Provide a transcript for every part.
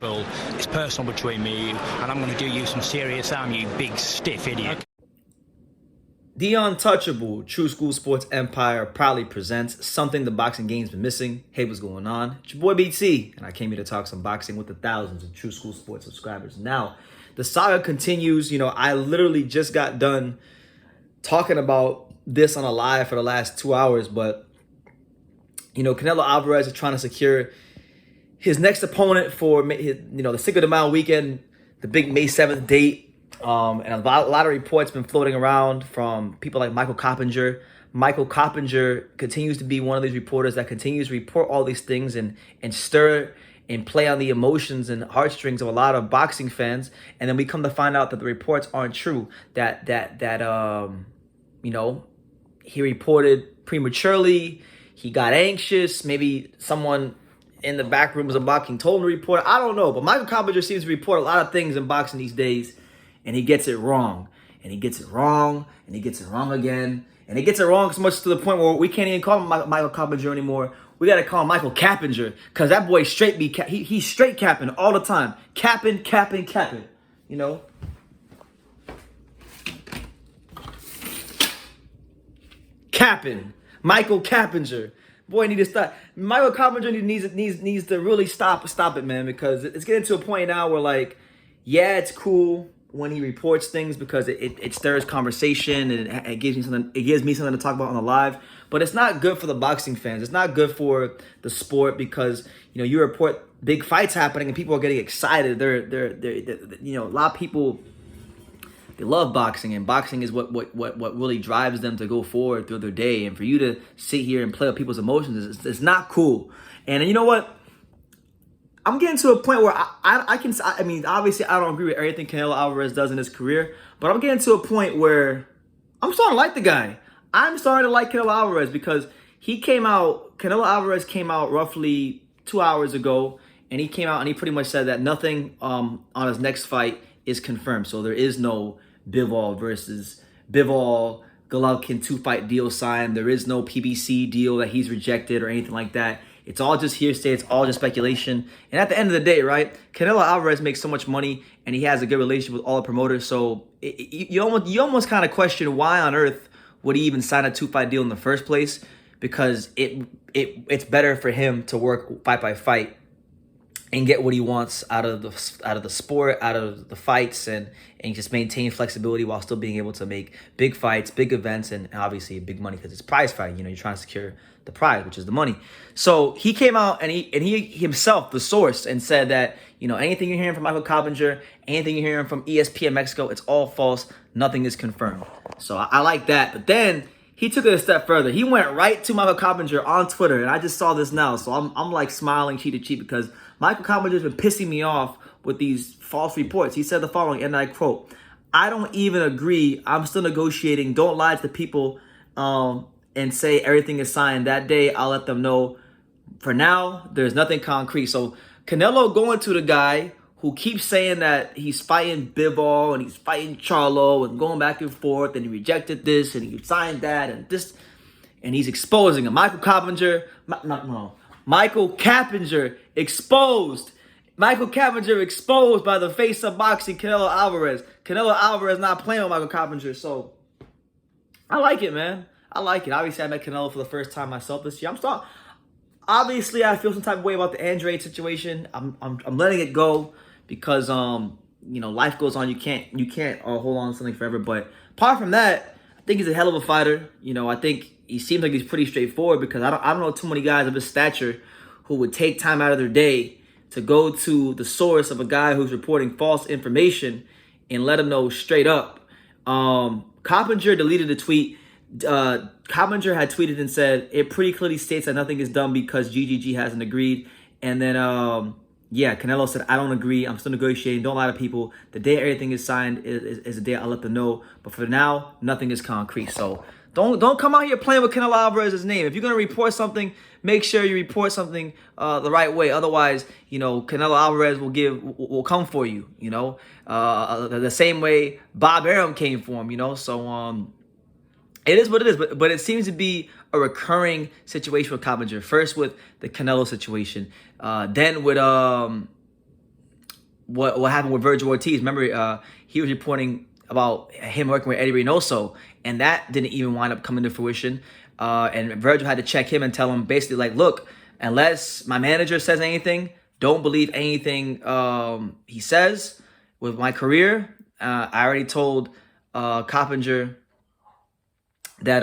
Well, it's personal between me and you, and I'm going to do you some serious harm, you big stiff idiot. The Untouchable True School Sports Empire proudly presents something the boxing game's been missing. Hey, what's going on? It's your boy BT, and I came here to talk some boxing with the thousands of True School Sports subscribers. Now, the saga continues. I literally just got done talking about this on a live for the last 2 hours, but Canelo Alvarez is trying to secure his next opponent for the Cinco de Mayo weekend, the big May 7th date. And a lot of reports been floating around from people like Michael Coppinger. Michael Coppinger continues to be one of these reporters that continues to report all these things and stir and play on the emotions and heartstrings of a lot of boxing fans. And then we come to find out that the reports aren't true. That he reported prematurely. He got anxious. Maybe someone in the back rooms of boxing told him to report. I don't know. But Michael Coppinger seems to report a lot of things in boxing these days. And he gets it wrong. And he gets it wrong. And he gets it wrong again. And he gets it wrong so much to the point where we can't even call him Michael Coppinger anymore. We got to call him Michael Cappinger. Because that boy straight be he's straight capping all the time. Capping. Capping. Michael Cappinger. Boy, need to stop. Michael Coppinger needs to really stop it, man. Because it's getting to a point now where, yeah, it's cool when he reports things because it stirs conversation and it gives me something. It gives me something to talk about on the live. But it's not good for the boxing fans. It's not good for the sport because you report big fights happening and people are getting excited. They're a lot of people. They love boxing, and boxing is what really drives them to go forward through their day. And for you to sit here and play with people's emotions, it's not cool. And you know what? I'm getting to a point where I mean, obviously I don't agree with everything Canelo Alvarez does in his career, but I'm getting to a point where I'm starting to like the guy. I'm starting to like Canelo Alvarez because Canelo Alvarez came out roughly 2 hours ago, and he came out and he pretty much said that nothing on his next fight is confirmed. So there is no Bivol Golovkin 2-fight deal signed. There is no PBC deal that he's rejected or anything like that. It's all just hearsay. It's all just speculation. And at the end of the day, right, Canelo Alvarez makes so much money and he has a good relationship with all the promoters. So you almost kind of question why on earth would he even sign a 2-fight deal in the first place? Because it's better for him to work fight by fight and get what he wants out of the sport, out of the fights, and just maintain flexibility while still being able to make big fights, big events, and obviously big money because it's prize fight. You're trying to secure the prize, which is the money. So he came out and he himself, the source, and said that anything you're hearing from Michael Coppinger, anything you're hearing from ESPN Mexico, it's all false. Nothing is confirmed. So I like that. But then he took it a step further. He went right to Michael Coppinger on Twitter, and I just saw this now. So I'm like smiling cheek to cheek because Michael Coppinger's been pissing me off with these false reports. He said the following, and I quote, "I don't even agree. I'm still negotiating. Don't lie to the people and say everything is signed. That day, I'll let them know. For now, there's nothing concrete." So Canelo going to the guy who keeps saying that he's fighting Bivol and he's fighting Charlo and going back and forth, and he rejected this and he signed that and this, and he's exposing him. Michael Coppinger exposed. Michael Coppinger exposed by the face of boxing, Canelo Alvarez. Canelo Alvarez not playing with Michael Coppinger. So I like it, man. I like it. Obviously, I met Canelo for the first time myself this year. Obviously, I feel some type of way about the Andrade situation. I'm letting it go because life goes on. You can't hold on to something forever. But apart from that, I think he's a hell of a fighter. I think he seems like he's pretty straightforward because I don't know too many guys of his stature who would take time out of their day to go to the source of a guy who's reporting false information and let him know straight up. Coppinger deleted a tweet. Coppinger had tweeted and said, "It pretty clearly states that nothing is done because GGG hasn't agreed." And then, Canelo said, "I don't agree. I'm still negotiating. Don't lie to people. The day everything is signed is the day I'll let them know. But for now, nothing is concrete." So don't come out here playing with Canelo Alvarez's name. If you're going to report something, make sure you report something the right way. Otherwise, Canelo Alvarez will come for you, the same way Bob Arum came for him, So it is what it is, but it seems to be a recurring situation with Coppinger. First with the Canelo situation, then with what happened with Virgil Ortiz. Remember, he was reporting about him working with Eddie Reynoso, and that didn't even wind up coming to fruition. And Virgil had to check him and tell him basically like, look, unless my manager says anything, don't believe anything he says. With my career, I already told Coppinger that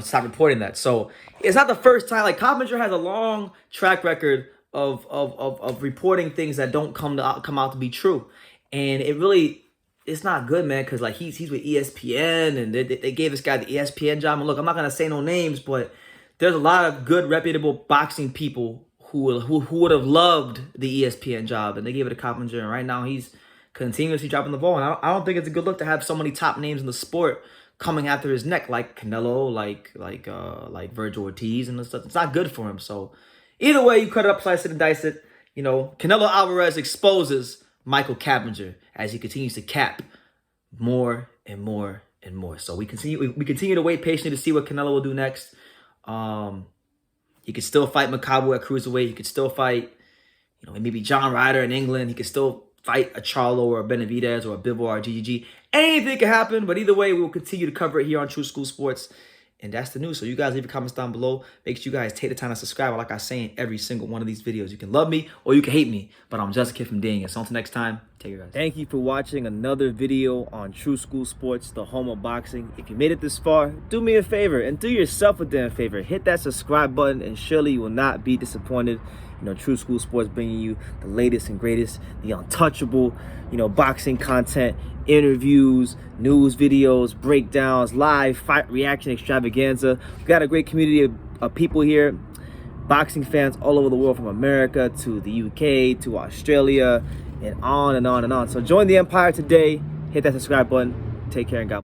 stop reporting that. So it's not the first time. Like, Coppinger has a long track record of reporting things that don't come out to be true, and it's not good, man. Because like he's with ESPN, and they gave this guy the ESPN job. And look, I'm not gonna say no names, but there's a lot of good, reputable boxing people who would have loved the ESPN job, and they gave it to Coppinger. And right now he's continuously dropping the ball, and I don't think it's a good look to have so many top names in the sport coming after his neck, like Canelo, like Virgil Ortiz, and stuff. It's not good for him. So either way, you cut it up, slice it, and dice it. Canelo Alvarez exposes Michael Coppinger as he continues to cap more and more and more. So we continue to wait patiently to see what Canelo will do next. He could still fight Makabu at cruiserweight. He could still fight, maybe John Ryder in England. He could still fight a Charlo or a Benavidez or a Bivol or a GGG. Anything can happen, but either way, we will continue to cover it here on True School Sports. And that's the news. So you guys leave your comments down below. Make sure you guys take the time to subscribe. Like I say in every single one of these videos. You can love me or you can hate me, but I'm just a kid from Dang. So until next time, take care, guys. Thank you for watching another video on True School Sports, the home of boxing. If you made it this far, do me a favor and do yourself a damn favor. Hit that subscribe button and surely you will not be disappointed. True School Sports bringing you the latest and greatest, the untouchable, boxing content, interviews, news videos, breakdowns, live fight reaction extravaganza. We've got a great community of people here, boxing fans all over the world, from America to the UK to Australia and on and on and on. So join the empire today. Hit that subscribe button. Take care and God bless.